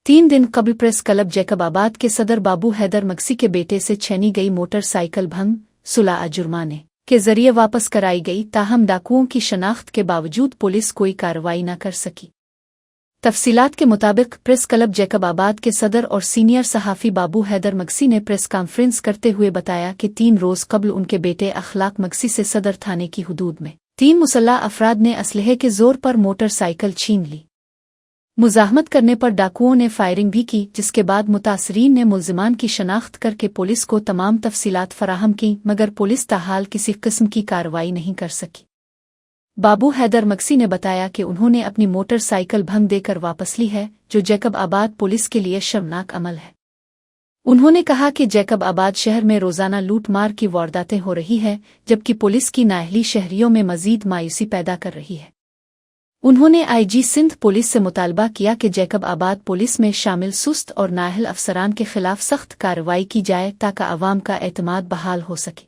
3 दिन कबल press club Jacobabad के सदर बाबू हैदर मक्सी के बेटे से छीनी गई मोटरसाइकिल भंग सुलह जुर्माने के जरिए वापस कराई गई, ताहम डाकुओं की शनाख्त के बावजूद पुलिस कोई कार्रवाई न कर सकी। तफसीलात के मुताबिक प्रेस क्लब जैकबाबाद के सदर और सीनियर सहाफ़ी बाबू हैदर मक्सी ने प्रेस कॉन्फ्रेंस करते हुए बताया कि 3 रोज़ कबल उनके बेटे अखलाक मक्सी से सदर थाने की हुदूद में 3 मुसल्लह अफराद ने असलहे के जोर पर मोटरसाइकिल छीन ली। मुज़ाहमत करने पर डाकुओं ने फायरिंग भी की, जिसके बाद मुतासरीन ने मुल्ज़िमान की शनाख्त करके पुलिस को तमाम तफसीलात फराहम की, मगर पुलिस ताहाल किसी किस्म की कार्रवाई नहीं कर सकी। बाबू हैदर मक्सी ने बताया कि उन्होंने अपनी मोटरसाइकिल भंग देकर वापस ली है, जो जैकबाबाद पुलिस के लिए शर्मनाक अमल है। उन्होंने कहा कि जैकबाबाद शहर में रोज़ाना लूट मार की वारदातें हो रही है, जबकि पुलिस की नाअहली शहरियों में मज़ीद मायूसी पैदा कर रही है। उन्होंने आईजी सिंध पुलिस से मुतालबा किया कि जैकबाबाद पुलिस में शामिल सुस्त और नाअहल अफसरान के खिलाफ सख्त कार्रवाई की जाए ताकि अवाम का एतमाद बहाल हो सके।